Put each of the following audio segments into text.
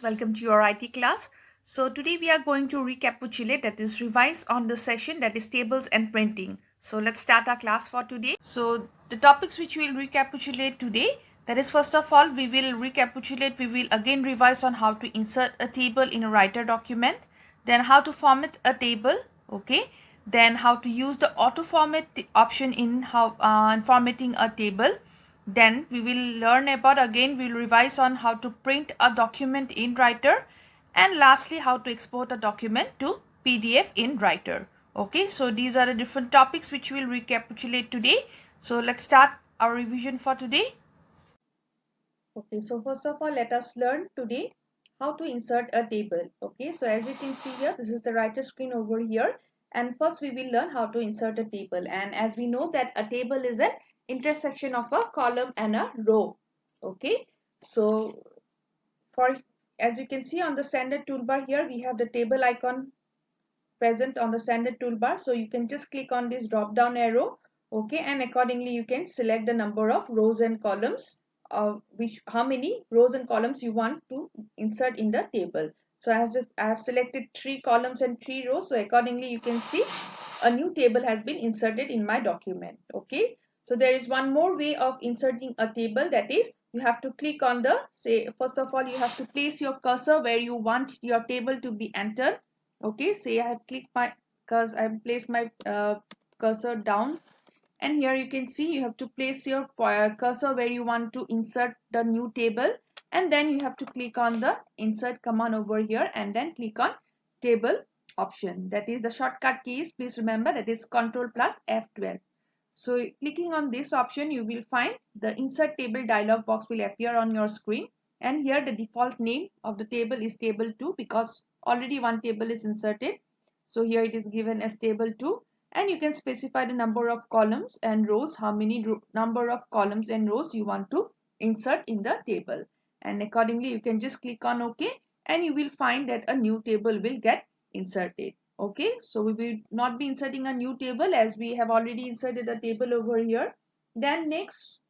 students, welcome to your IT class. So today we are going to recapitulate, that is revise on the session that is tables and printing. So let's start our class for today. So the topics which we will recapitulate today, that is first of all we will again revise on how to insert a table in a writer document, then how to format a table, okay, then how to use the auto format option in formatting a table. Then we will learn about, again we will revise on how to print a document in Writer, and lastly how to export a document to PDF in Writer. Okay, so these are the different topics which we will recapitulate today. So let's start our revision for today. Okay, so first of all, let us learn today how to insert a table. Okay, so as you can see here, this is the writer screen over here. And first we will learn how to insert a table. And as we know that a table is an intersection of a column and a row. Okay, so for as you can see on the standard toolbar here, we have the table icon present on the standard toolbar. So you can just click on this drop down arrow, okay, and accordingly you can select the number of rows and columns, how many rows and columns you want to insert in the table. So as if I have selected 3 columns and 3 rows, so accordingly you can see a new table has been inserted in my document. Okay, so there is one more way of inserting a table, that is you have to click on the, say first of all you have to place your cursor where you want your table to be entered. Okay, say I have clicked my because I have placed my cursor down, and here you can see you have to place your cursor where you want to insert the new table, and then you have to click on the insert command over here and then click on table option. That is the shortcut keys, please remember, that is Ctrl plus F12. So clicking on this option, you will find the insert table dialog box will appear on your screen, and here the default name of the table is table 2 because already one table is inserted. So here it is given as table 2, and you can specify the number of columns and rows, how many number of columns and rows you want to insert in the table, and accordingly you can just click on OK, and you will find that a new table will get inserted. Okay, so we will not be inserting a new table as we have already inserted a table over here. Then next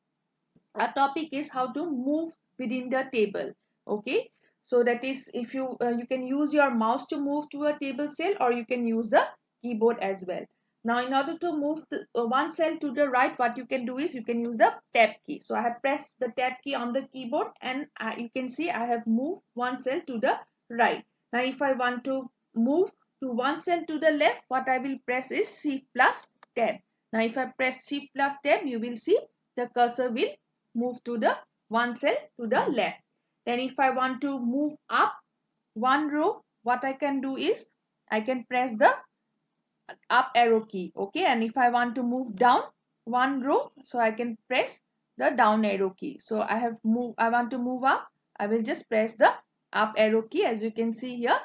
our topic is how to move within the table. Okay, so that is if you can use your mouse to move to a table cell, or you can use the keyboard as well. Now in order to move one cell to the right, what you can do is you can use the tab key. So I have pressed the tab key on the keyboard, and you can see I have moved one cell to the right. Now if I want to move to one cell to the left, what I will press is Shift plus tab. Now if I press Shift plus tab, you will see the cursor will move to the one cell to the left. Then if I want to move up one row, what I can do is I can press the up arrow key. Okay, and if I want to move down one row, so I can press the down arrow key. So I want to move up, I will just press the up arrow key. As you can see here,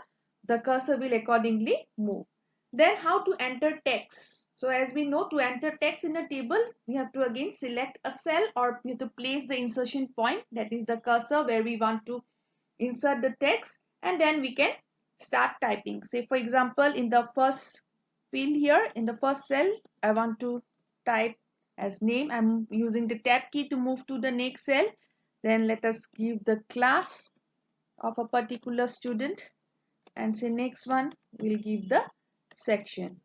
the cursor will accordingly move. Then how to enter text. So as we know, to enter text in a table, we have to again select a cell, or we have to place the insertion point, that is the cursor where we want to insert the text, and then we can start typing. Say for example, in the first field here, in the first cell, I want to type as name. I'm using the tab key to move to the next cell. Then let us give the class of a particular student, and say next one we'll give the section.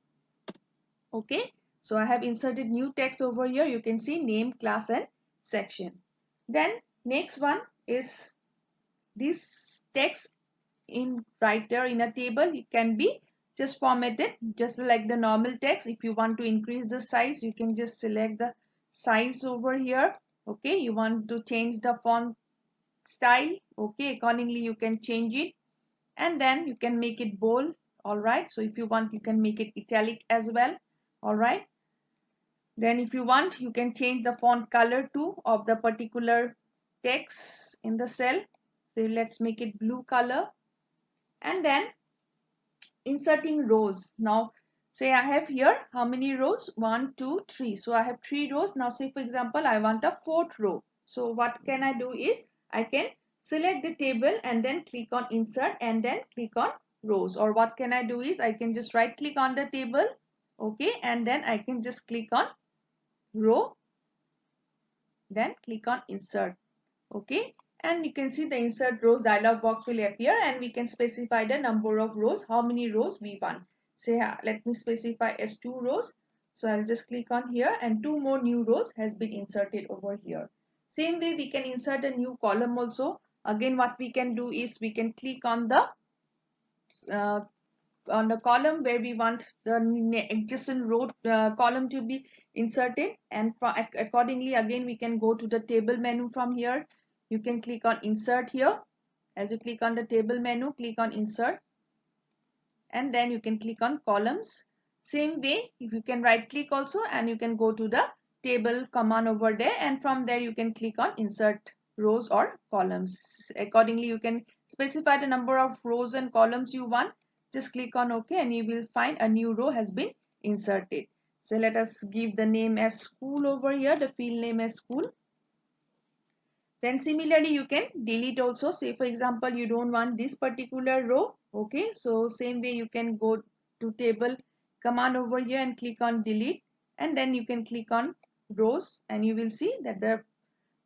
Okay, so I have inserted new text over here. You can see name, class and section. Then next one is this text in Writer in a table. It can be just formatted just like the normal text. If you want to increase the size, you can just select the size over here. Okay, you want to change the font style, okay, accordingly you can change it, and then you can make it bold. All right, so if you want, you can make it italic as well. All right, then if you want, you can change the font color too of the particular text in the cell. So let's make it blue color. And then inserting rows. Now say I have here how many rows, 1 2 3. So I have 3 rows. Now say for example I want a fourth row. So what can I do is I can select the table and then click on insert and then click on rows. Or what can I do is I can just right click on the table, okay, and then I can just click on row, then click on insert. Okay, and you can see the insert rows dialog box will appear, and we can specify the number of rows, how many rows we want. Say let me specify as 2 rows. So I'll just click on here, and 2 more new rows has been inserted over here. Same way we can insert a new column also. Again, what we can do is we can click uh, on the column where we want the adjacent row column to be inserted, and accordingly again we can go to the table menu. From here you can click on insert here. As you click on the table menu, click on insert, and then you can click on columns. Same way you can right click also, and you can go to the table command over there, and from there you can click on insert rows or columns. Accordingly you can specify the number of rows and columns you want. Just click on OK, and you will find a new row has been inserted. So let us give the name as school over here, the field name as school. Then similarly you can delete also. Say for example you don't want this particular row. Okay, so same way you can go to table command over here and click on delete, and then you can click on rows, and you will see that the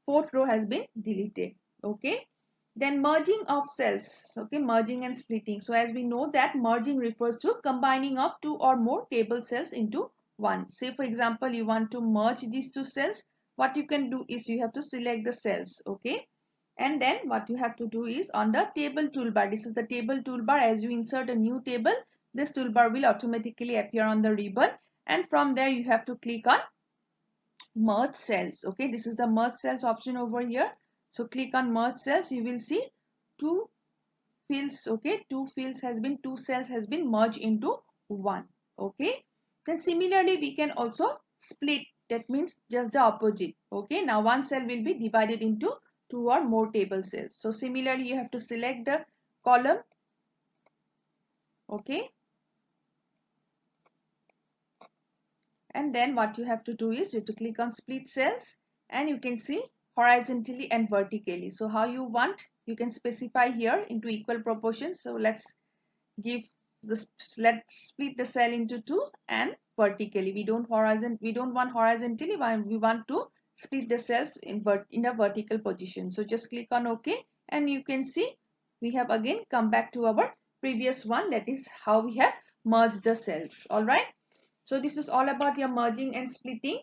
fourth row has been deleted. Okay, then merging of cells. Okay, merging and splitting. So as we know that merging refers to combining of 2 or more table cells into one. Say for example you want to merge these 2 cells. What you can do is you have to select the cells. Okay, and then what you have to do is on the table toolbar, this is the table toolbar. As you insert a new table, this toolbar will automatically appear on the ribbon, and from there you have to click on merge cells. Okay, this is the merge cells option over here. So click on merge cells. You will see 2 fields. Okay, 2 fields has been, 2 cells has been merged into one. Okay, then similarly we can also split. That means just the opposite. Okay, now one cell will be divided into 2 or more table cells. So similarly you have to select the column. Okay, and then what you have to do is you have to click on split cells, and you can see horizontally and vertically. So how you want, you can specify here into equal proportions. So let's give this, let's split the cell into 2 and vertically. We don't want horizontally, we want to split the cells in a vertical position. So just click on OK, and you can see we have again come back to our previous one. That is how we have merged the cells. All right, so this is all about your merging and splitting.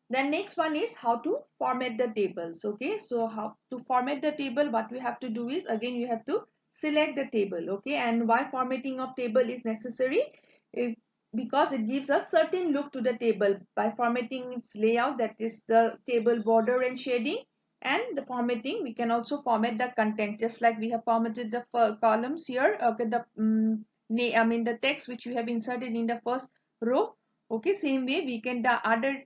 Then next one is how to format the tables. Okay, so how to format the table, what we have to do is again you have to select the table. Okay, and why formatting of table is necessary? If, because it gives a certain look to the table by formatting its layout, that is the table border and shading. And the formatting, we can also format the content, just like we have formatted the columns here. Okay, the the text which we have inserted in the first row. Okay, same way we can the other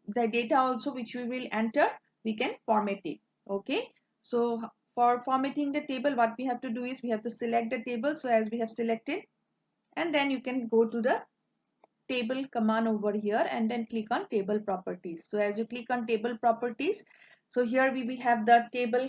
the data also which we will enter, we can format it. Okay, so for formatting the table, what we have to do is we have to select the table. So as we have selected, and then you can go to the table command over here, and then click on table properties. So as you click on table properties, so here we will have the table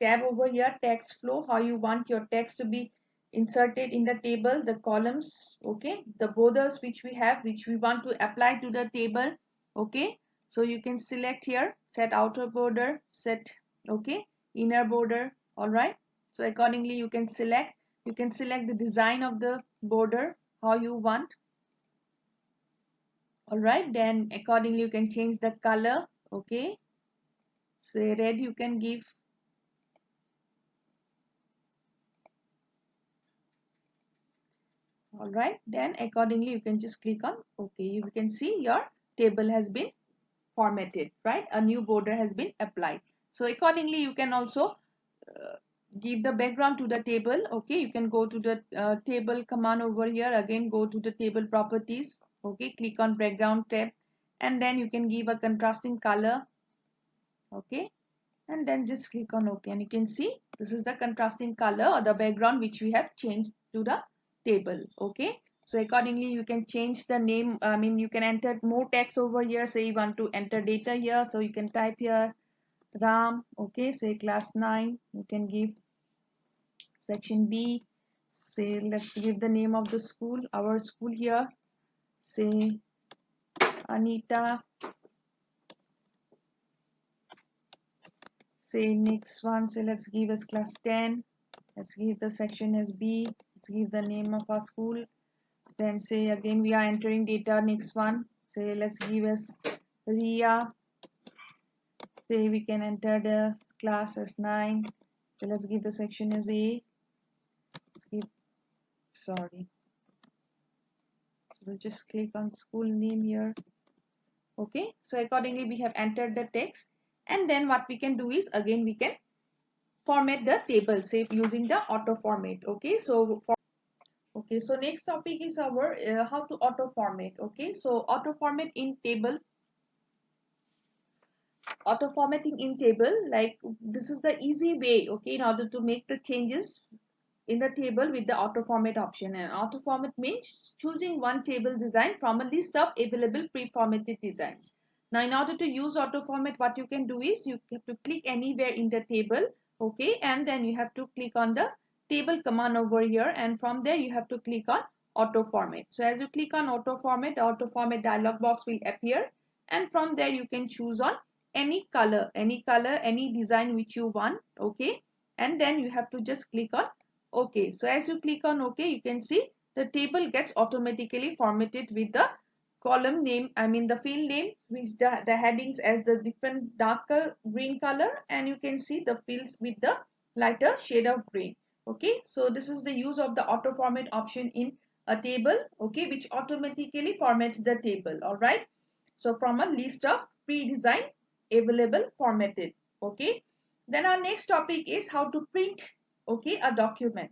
tab over here, text flow, how you want your text to be inserted in the table, the columns. Okay, the borders which we have, which we want to apply to the table. Okay, so you can select here, set outer border, set okay inner border. All right, so accordingly you can select the design of the border, how you want. All right, then accordingly you can change the color. Okay, say red you can give. All right, then accordingly you can just click on OK. You can see your table has been formatted, right? A new border has been applied. So accordingly you can also give the background to the table. Okay, you can go to the table command over here, again go to the table properties. Okay, click on background tab, and then you can give a contrasting color. Okay, and then just click on OK, and you can see this is the contrasting color or the background which we have changed to the table. Okay, so accordingly you can change the name. You can enter more text over here. Say you want to enter data here, so you can type here Ram. Okay, say class 9, you can give section B. Say let's give the name of the school, our school here, say Anita say next one, say let's give as class 10. Let's give the section as B. Let's give the name of our school. Then say again we are entering data. Next one, say let's give as Ria. Say we can enter the class as 9. So let's give the section as A. Let's give, sorry. So we'll just click on school name here. Okay, so accordingly we have entered the text, and then what we can do is again we can format the table, say using the auto format. Okay, so next topic is our how to auto format. Okay, so auto format in table, auto formatting in table, like this is the easy way, okay, in order to make the changes in the table with the auto format option. And auto format means choosing one table design from a list of available pre-formatted designs. Now in order to use auto format, what you can do is you have to click anywhere in the table, okay, and then you have to click on the table command over here, and from there you have to click on auto format. So as you click on auto format, the auto format dialog box will appear, and from there you can choose on any color, any design which you want, okay, and then you have to just click on OK. So as you click on OK, you can see the table gets automatically formatted with the column name, I mean the field name, which the headings as the different darker green color, and you can see the fields with the lighter shade of green. Okay, so this is the use of the auto format option in a table, okay, which automatically formats the table. All right, so from a list of pre-designed available formatted. Okay, then our next topic is how to print, okay, a document.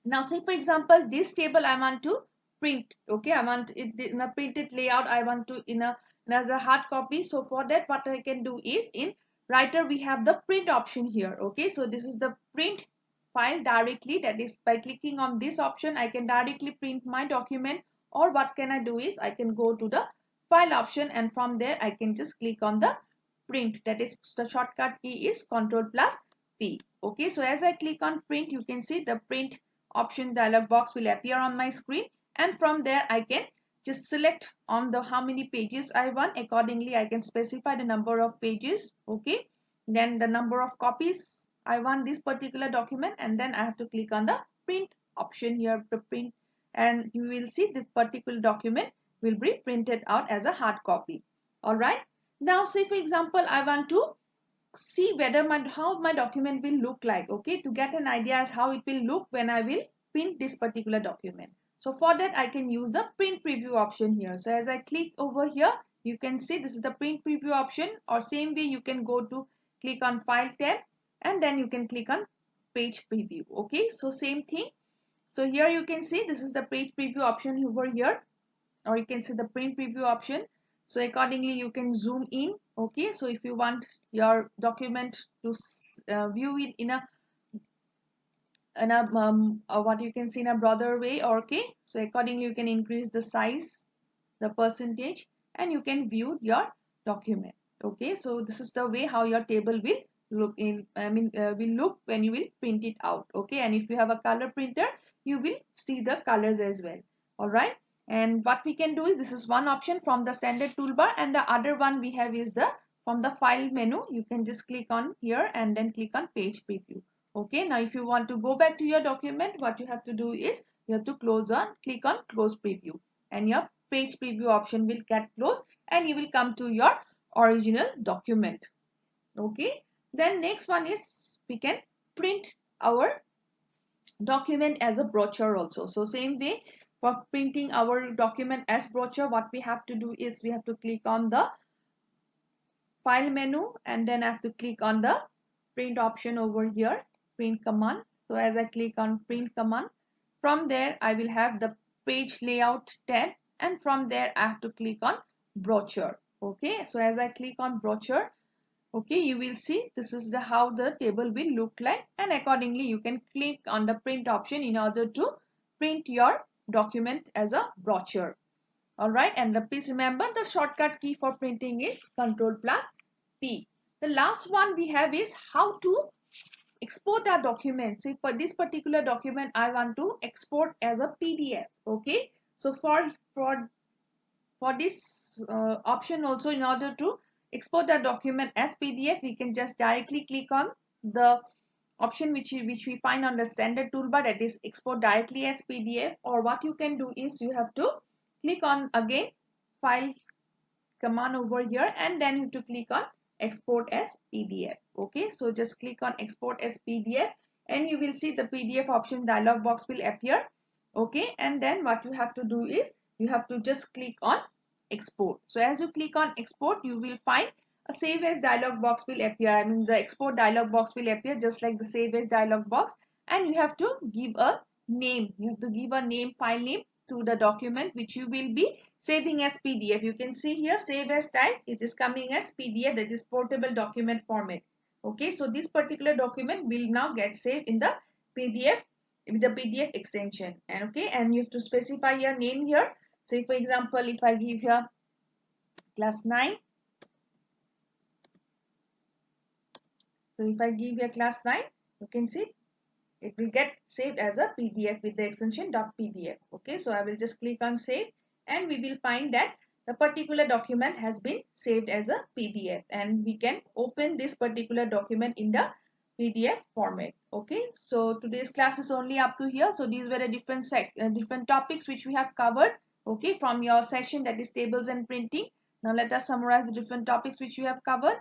Now say for example this table I want to print, okay, I want it in a printed layout, I want to in a as a hard copy. So for that what I can do is in writer we have the print option here. Okay, so this is the print file directly, that is by clicking on this option I can directly print my document. Or what can I do is I can go to the file option, and from there I can just click on the print, that is the shortcut key is Ctrl plus P. Okay, so as I click on print, you can see the print option dialog box will appear on my screen, and from there I can just select on the how many pages I want. Accordingly I can specify the number of pages, okay, then the number of copies I want this particular document, and then I have to click on the print option here to print, and you will see this particular document will be printed out as a hard copy. All right, now say for example I want to see whether how my document will look like, okay, to get an idea as how it will look when I will print this particular document. So for that I can use the print preview option here. So as I click over here, you can see this is the print preview option, or same way you can go to click on file tab, and then you can click on page preview. Okay, so same thing. So here you can see this is the page preview option over here, or you can see the print preview option. So accordingly you can zoom in. Okay, so if you want your document to view it in a what you can see in a broader way, okay, so accordingly you can increase the size, the percentage, and you can view your document. Okay, so this is the way how your table will look in, will look when you will print it out. Okay, and if you have a color printer you will see the colors as well. All right, and what we can do is this is one option from the standard toolbar, and the other one we have is the from the file menu. You can just click on here and then click on page preview. Okay, now if you want to go back to your document, what you have to do is you have to click on close preview, and your page preview option will get closed, and you will come to your original document. Okay, then next one is we can print our document as a brochure also. So same way for printing our document as brochure, what we have to do is we have to click on the file menu, and then I have to click on the print option over here, print command. So as I click on print command, from there I will have the page layout tab, and from there I have to click on brochure. Okay, so as I click on brochure, okay, you will see this is the how the table will look like, and accordingly you can click on the print option in order to print your document as a brochure. All right, and please remember the shortcut key for printing is Ctrl plus P. The last one we have is how to export our document. See, for this particular document I want to export as a PDF. Okay, so for this option also, in order to export the document as PDF, we can just directly click on the option which we find on the standard toolbar, that is export directly as PDF. Or what you can do is you have to click on again file command over here, and then you have to click on export as PDF. Okay, so just click on export as PDF and you will see the PDF option dialog box will appear. Okay, and then what you have to do is you have to just click on export. So as you click on export, you will find a save as dialog box will appear. I mean, the export dialog box will appear just like the save as dialog box, and you have to give a name. You have to give a name, file name to the document which you will be saving as PDF. You can see here save as type, it is coming as PDF, that is portable document format. Okay, so this particular document will now get saved in the PDF with the PDF extension. And okay, and you have to specify your name here. So for example, if I give here class 9, so if I give here class 9, you can see it will get saved as a PDF with the extension .pdf. Okay, so I will just click on save and we will find that the particular document has been saved as a PDF, and we can open this particular document in the PDF format. Okay, so today's class is only up to here. So these were the different topics which we have covered, okay, from your session, that is tables and printing. Now let us summarize the different topics which we have covered.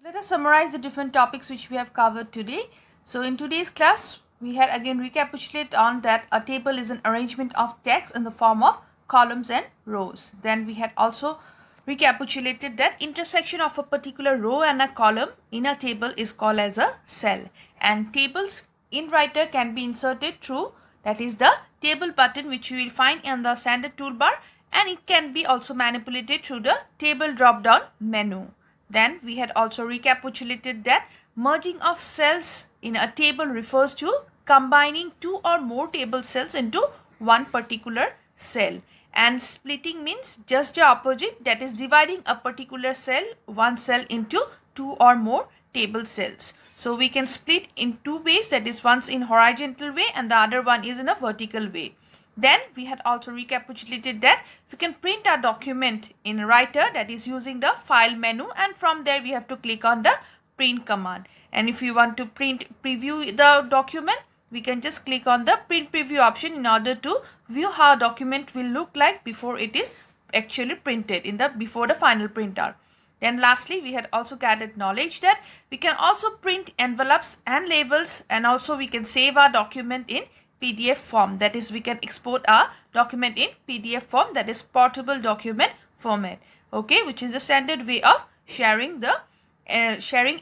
Let us summarize the different topics which we have covered today. So in today's class, we had again recapitulate on that a table is an arrangement of text in the form of columns and rows. Then we had also recapitulated that intersection of a particular row and a column in a table is called as a cell. And tables in Writer can be inserted through, that is the table button which you will find in the standard toolbar, and it can be also manipulated through the table drop down menu. Then we had also recapitulated that merging of cells in a table refers to combining two or more table cells into one particular cell, and splitting means just the opposite, that is dividing a particular cell, one cell, into two or more table cells. So we can split in two ways, that is once in horizontal way and the other one is in a vertical way. Then we had also recapitulated that we can print our document in Writer, that is using the file menu, and from there we have to click on the print command. And if you want to preview the document, we can just click on the print preview option in order to view how a document will look like before it is actually printed before the final printer. Then lastly, we had also gathered knowledge that we can also print envelopes and labels, and also we can save our document in PDF form, that is we can export our document in PDF form, that is portable document format, okay, which is the standard way of sharing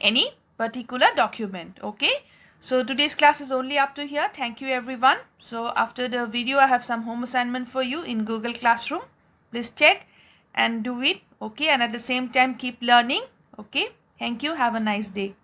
any particular document. Okay, so today's class is only up to here. Thank you everyone. So after the video I have some home assignment for you in Google Classroom. Please check and do it, okay, and at the same time keep learning. Okay, thank you, have a nice day.